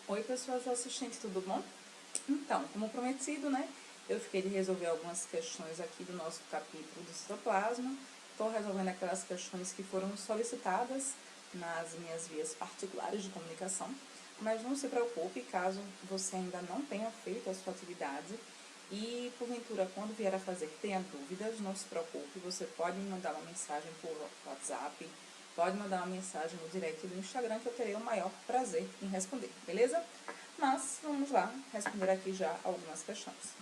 Oi, pessoas assistentes, tudo bom? Então, como prometido, né? Eu fiquei de resolver algumas questões aqui do nosso capítulo do citoplasma. Estou resolvendo aquelas questões que foram solicitadas nas minhas vias particulares de comunicação. Mas não se preocupe caso você ainda não tenha feito a sua atividade e, porventura, quando vier a fazer, tenha dúvidas, não se preocupe. Você pode me mandar uma mensagem por WhatsApp, pode mandar uma mensagem no direct do Instagram que eu terei o maior prazer em responder, beleza? Mas vamos lá responder aqui já algumas questões.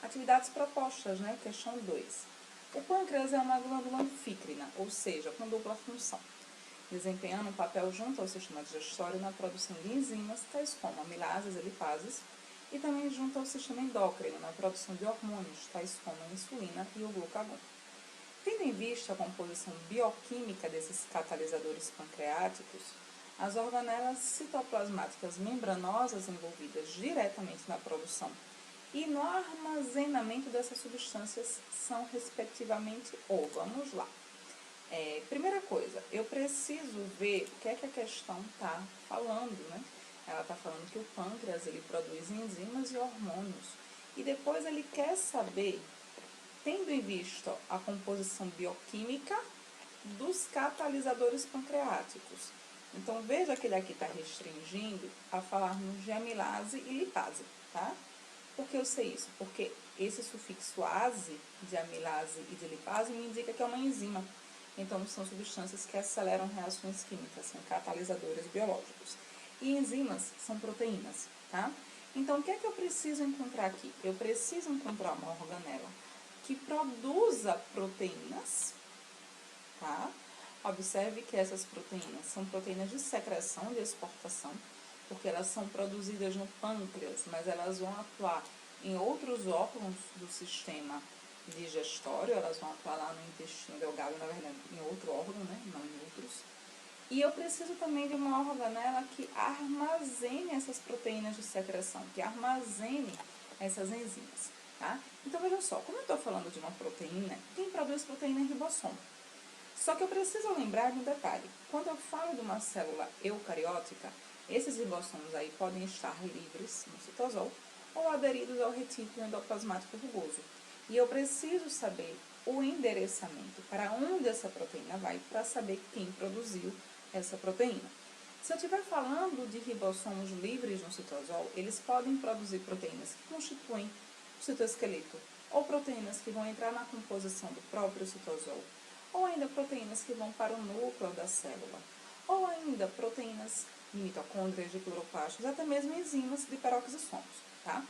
Atividades propostas, né? Questão 2. O pâncreas é uma glândula anfícrina, ou seja, com dupla função, desempenhando um papel junto ao sistema digestório na produção de enzimas, tais como amilases e lipases, e também junto ao sistema endócrino na produção de hormônios, tais como a insulina e o glucagon. Tendo em vista a composição bioquímica desses catalisadores pancreáticos, as organelas citoplasmáticas membranosas envolvidas diretamente na produção e no armazenamento dessas substâncias são, respectivamente, vamos lá. Primeira coisa, eu preciso ver o que é que a questão está falando, né? Ela está falando que o pâncreas ele produz enzimas e hormônios e depois ele quer saber, tendo em vista a composição bioquímica dos catalisadores pancreáticos. Então, veja que ele aqui está restringindo a falarmos de amilase e lipase, tá? Por que eu sei isso? Porque esse sufixo ase, de amilase e de lipase, me indica que é uma enzima. Então, são substâncias que aceleram reações químicas, são catalisadores biológicos. E enzimas são proteínas, tá? Então, o que é que eu preciso encontrar aqui? Eu preciso encontrar uma organela que produza proteínas, tá? Observe que essas proteínas são proteínas de secreção, de exportação, porque elas são produzidas no pâncreas, mas elas vão atuar em outros órgãos do sistema digestório, elas vão atuar lá no intestino delgado, na verdade, em outro órgão, né? Não em outros. E eu preciso também de uma organela que armazene essas proteínas de secreção, que armazene essas enzimas, tá? Então, vejam só, como eu estou falando de uma proteína, quem produz proteína é ribossomo. Só que eu preciso lembrar de um detalhe. Quando eu falo de uma célula eucariótica, esses ribossomos aí podem estar livres no citosol ou aderidos ao retículo endoplasmático rugoso. E eu preciso saber o endereçamento, para onde essa proteína vai, para saber quem produziu essa proteína. Se eu estiver falando de ribossomos livres no citosol, eles podem produzir proteínas que constituem o citoesqueleto, ou proteínas que vão entrar na composição do próprio citosol, ou ainda proteínas que vão para o núcleo da célula, ou ainda proteínas de mitocôndrias, de cloroplastos, até mesmo enzimas de peroxissomos, tá?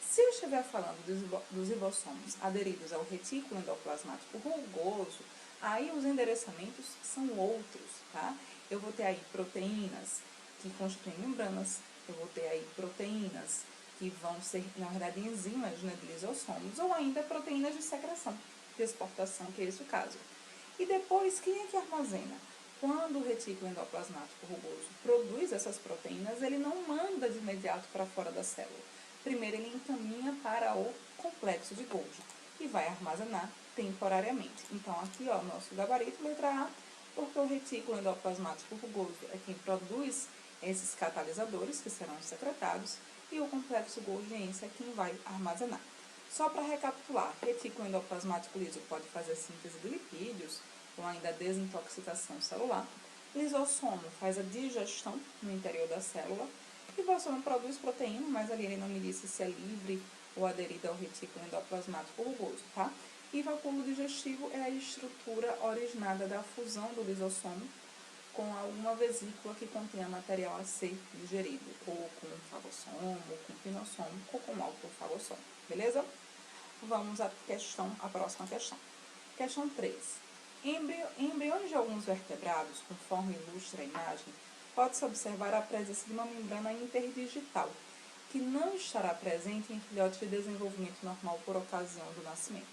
Se eu estiver falando dos ribossomos aderidos ao retículo endoplasmático rugoso, aí os endereçamentos são outros, tá? Eu vou ter aí proteínas que constituem membranas, eu vou ter aí proteínas que vão ser, na verdade, enzimas, né, de lisossomos, ou ainda proteínas de secreção, de exportação, que é esse o caso. E depois, quem é que armazena? Quando o retículo endoplasmático rugoso produz essas proteínas, ele não manda de imediato para fora da célula. Primeiro, ele encaminha para o complexo de Golgi e vai armazenar temporariamente. Então, aqui, ó, nosso gabarito, letra A, porque o retículo endoplasmático rugoso é quem produz esses catalisadores que serão secretados e o complexo golgiense é quem vai armazenar. Só para recapitular, retículo endoplasmático liso pode fazer síntese de lipídios ou ainda desintoxicação celular. Lisossomo faz a digestão no interior da célula. Ribossomo produz proteína, mas ali ele não me disse se é livre ou aderida ao retículo endoplasmático rugoso, tá? E vacúolo digestivo é a estrutura originada da fusão do lisossomo com alguma vesícula que contenha material a ser digerido, ou com fagossomo, ou com pinossomo, ou com autofagossomo, beleza? Vamos à próxima questão. Questão 3. Em embriões de alguns vertebrados, conforme ilustra a imagem, pode-se observar a presença de uma membrana interdigital, que não estará presente em filhotes de desenvolvimento normal por ocasião do nascimento.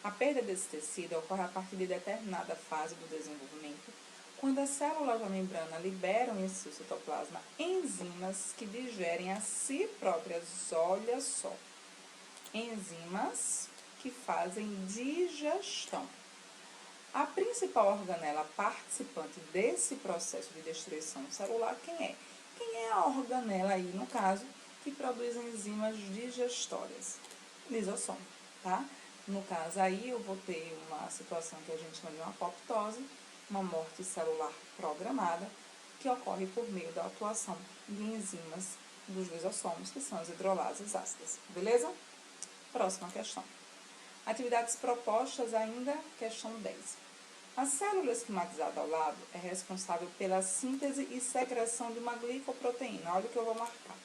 A perda desse tecido ocorre a partir de determinada fase do desenvolvimento, quando as células da membrana liberam em seu citoplasma enzimas que digerem a si próprias. Olha só, enzimas que fazem digestão. A principal organela participante desse processo de destruição celular, quem é? quem é a organela aí, no caso, que produz enzimas digestórias? Lisossomo, tá? No caso aí, eu vou ter uma situação que a gente chama de uma apoptose, uma morte celular programada, que ocorre por meio da atuação de enzimas dos lisossomos, que são as hidrolases ácidas. Beleza? Próxima questão. Atividades propostas ainda, questão 10. A célula esquematizada ao lado é responsável pela síntese e secreção de uma glicoproteína. Olha o que eu vou marcar.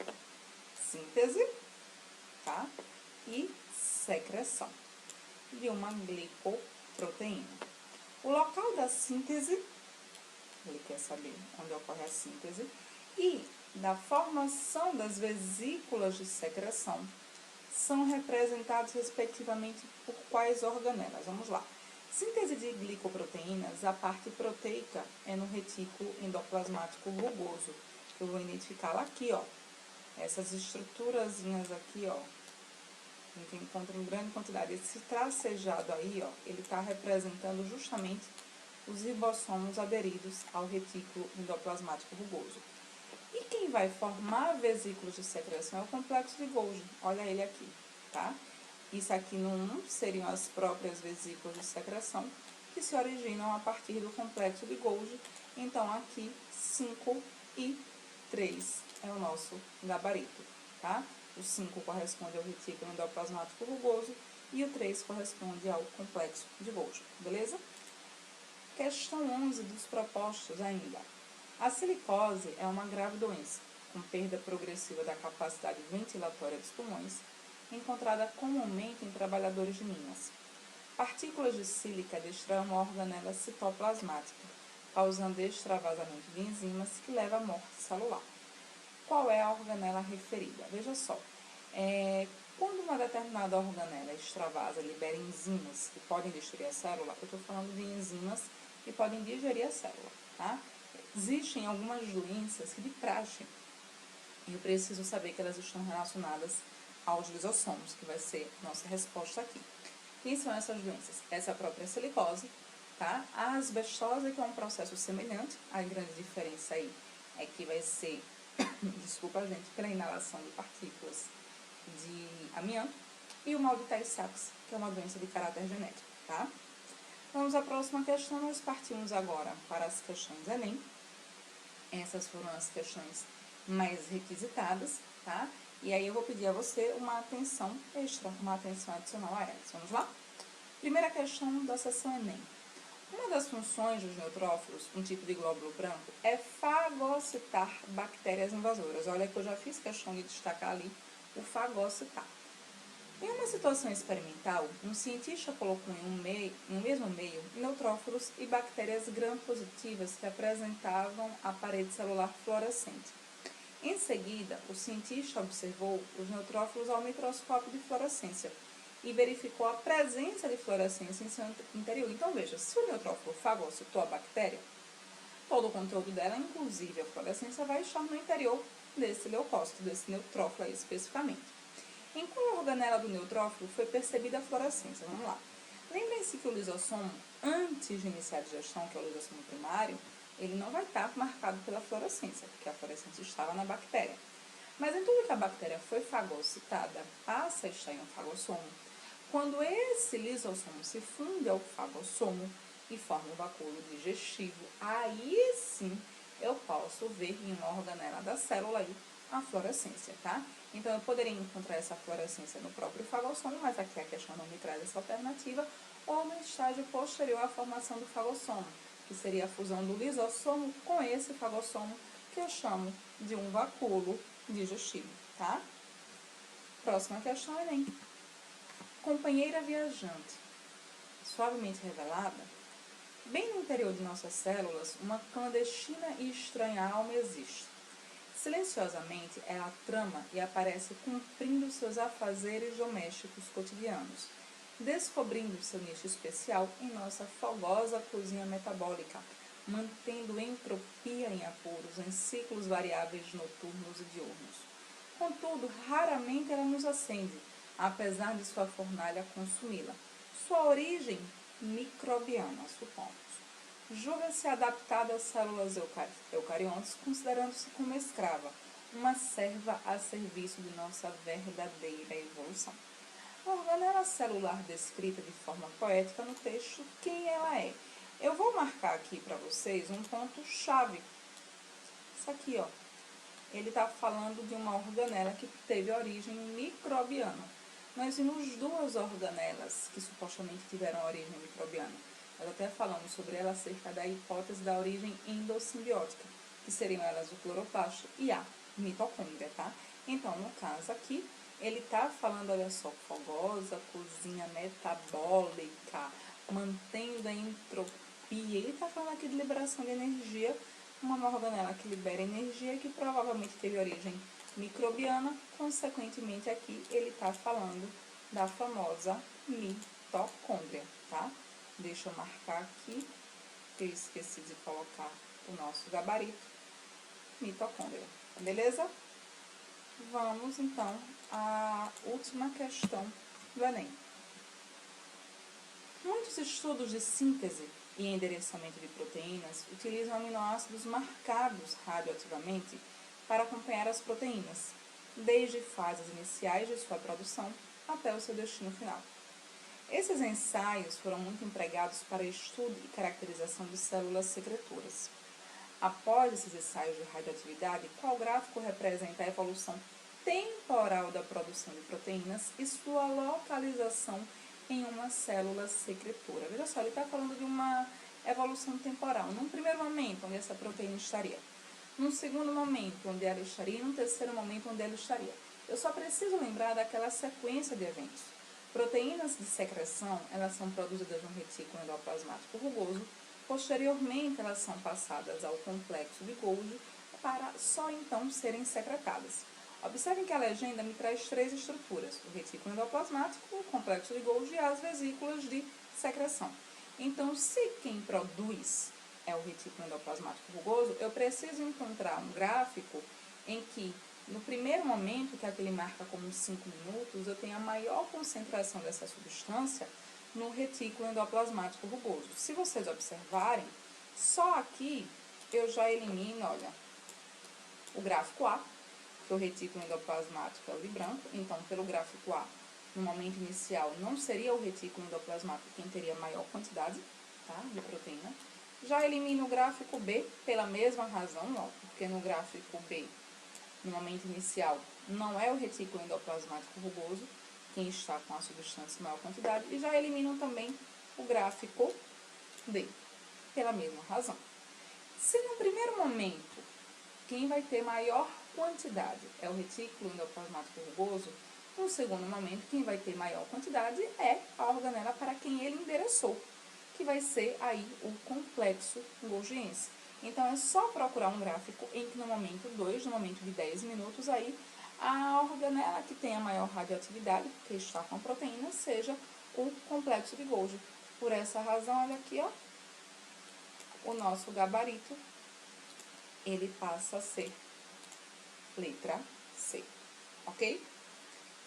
Síntese, tá? E secreção de uma glicoproteína. O local da síntese, ele quer saber onde ocorre a síntese, e da formação das vesículas de secreção são representados respectivamente por quais organelas? Vamos lá. Síntese de glicoproteínas, a parte proteica é no retículo endoplasmático rugoso. Eu vou identificá-la aqui, ó. Essas estruturazinhas aqui, ó, a gente encontra em grande quantidade. Esse tracejado aí, ó, ele está representando justamente os ribossomos aderidos ao retículo endoplasmático rugoso. E quem vai formar vesículos de secreção é o complexo de Golgi. Olha ele aqui, tá? Isso aqui no 1 seriam as próprias vesículas de secreção que se originam a partir do complexo de Golgi. Então, aqui 5 e 3 é o nosso gabarito, tá? O 5 corresponde ao retículo endoplasmático rugoso e o 3 corresponde ao complexo de Golgi, beleza? Questão 11 dos propostos ainda. A silicose é uma grave doença, com perda progressiva da capacidade ventilatória dos pulmões, encontrada comumente em trabalhadores de minas. Partículas de sílica destroem uma organela citoplasmática, causando extravasamento de enzimas que leva à morte celular. Qual é a organela referida? Veja só, quando uma determinada organela extravasa, libera enzimas que podem destruir a célula, eu estou falando de enzimas que podem digerir a célula, tá? Existem algumas doenças que, de praxe, eu preciso saber que elas estão relacionadas aos lisossomos, que vai ser nossa resposta aqui. Quem são essas doenças? Essa própria silicose, tá? A asbestose, que é um processo semelhante, a grande diferença aí é que vai ser, desculpa gente, pela inalação de partículas de amianto, e o mal de Tay-Sachs, que é uma doença de caráter genético, tá? Vamos à próxima questão, nós partimos agora para as questões Enem. Essas foram as questões mais requisitadas, tá? E aí eu vou pedir a você uma atenção extra, uma atenção adicional a elas. Vamos lá? Primeira questão da seção Enem. Uma das funções dos neutrófilos, um tipo de glóbulo branco, é fagocitar bactérias invasoras. Olha que eu já fiz questão de destacar ali o fagocitar. Em uma situação experimental, um cientista colocou em um mesmo meio neutrófilos e bactérias gram-positivas que apresentavam a parede celular fluorescente. Em seguida, o cientista observou os neutrófilos ao microscópio de fluorescência e verificou a presença de fluorescência em seu interior. Então, veja, se o neutrófilo fagocitou a bactéria, todo o conteúdo dela, inclusive a fluorescência, vai estar no interior desse leucócito, desse neutrófilo aí especificamente. Em qual organela do neutrófilo foi percebida a fluorescência? Vamos lá. Lembrem-se que o lisossomo, antes de iniciar a digestão, que é o lisossomo primário, ele não vai estar marcado pela fluorescência, porque a fluorescência estava na bactéria. Mas em tudo que a bactéria foi fagocitada, passa a estar em um fagossomo. Quando esse lisossomo se funde ao fagossomo e forma um vacúolo digestivo, aí sim eu posso ver em uma organela da célula aí a fluorescência, tá? Então, eu poderia encontrar essa fluorescência no próprio fagossomo, mas aqui a questão não me traz essa alternativa, ou no estágio posterior à formação do fagossomo, que seria a fusão do lisossomo com esse fagossomo, que eu chamo de um vacúolo digestivo, tá? Próxima questão, Enem. Companheira viajante, suavemente revelada, bem no interior de nossas células, uma clandestina e estranha alma existe. Silenciosamente, ela trama e aparece cumprindo seus afazeres domésticos cotidianos, descobrindo seu nicho especial em nossa fogosa cozinha metabólica, mantendo entropia em apuros em ciclos variáveis noturnos e diurnos. Contudo, raramente ela nos acende, apesar de sua fornalha consumi-la. Sua origem microbiana, supomos. julga-se adaptada às células eucariontes, considerando-se como escrava, uma serva a serviço de nossa verdadeira evolução. A organela celular descrita de forma poética no texto, quem ela é? Eu vou marcar aqui para vocês um ponto-chave. Isso aqui, ó. Ele está falando de uma organela que teve origem microbiana. Nós vimos duas organelas que supostamente tiveram origem microbiana. Nós até falamos sobre ela acerca da hipótese da origem endossimbiótica, que seriam elas o cloroplasto e a mitocôndria, tá? Então, no caso aqui, ele está falando, olha só, fogosa, cozinha metabólica, mantendo a entropia. Ele está falando aqui de liberação de energia, uma organela que libera energia que provavelmente teve origem microbiana. Consequentemente, aqui ele está falando da famosa mitocôndria, tá? Deixa eu marcar aqui, que eu esqueci de colocar o nosso gabarito. Mitocôndria, beleza? Vamos, então, à última questão do Enem. Muitos estudos de síntese e endereçamento de proteínas utilizam aminoácidos marcados radioativamente para acompanhar as proteínas, desde fases iniciais de sua produção até o seu destino final. Esses ensaios foram muito empregados para estudo e caracterização de células secretoras. Após esses ensaios de radioatividade, qual gráfico representa a evolução temporal da produção de proteínas e sua localização em uma célula secretora? Veja só, ele está falando de uma evolução temporal. Num primeiro momento, onde essa proteína estaria. Num segundo momento, onde ela estaria. E num terceiro momento, onde ela estaria. Eu só preciso lembrar daquela sequência de eventos. Proteínas de secreção, elas são produzidas no retículo endoplasmático rugoso. Posteriormente, elas são passadas ao complexo de Golgi para só então serem secretadas. Observem que a legenda me traz três estruturas: o retículo endoplasmático, o complexo de Golgi e as vesículas de secreção. Então, se quem produz é o retículo endoplasmático rugoso, eu preciso encontrar um gráfico em que, no primeiro momento, que é aquele marca como 5 minutos, eu tenho a maior concentração dessa substância no retículo endoplasmático rugoso. Se vocês observarem, só aqui eu já elimino, olha, o gráfico A, que o retículo endoplasmático é o de branco. Então, pelo gráfico A, no momento inicial, não seria o retículo endoplasmático quem teria maior quantidade, tá, de proteína. Já elimino o gráfico B pela mesma razão, ó, porque no gráfico B, no momento inicial, não é o retículo endoplasmático rugoso quem está com a substância em maior quantidade. E já elimino também o gráfico D, pela mesma razão. Se no primeiro momento, quem vai ter maior quantidade é o retículo endoplasmático rugoso, no segundo momento, quem vai ter maior quantidade é a organela para quem ele endereçou, que vai ser aí o complexo golgiense. Então, é só procurar um gráfico em que no momento 2, no momento de 10 minutos, aí, a organela que tem a maior radioatividade, porque está com a proteína, seja o complexo de Golgi. Por essa razão, olha aqui, ó, o nosso gabarito, ele passa a ser letra C, ok?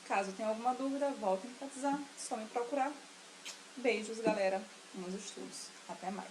Caso tenha alguma dúvida, volte a enfatizar, só me procurar. Beijos, galera, bons estudos. Até mais.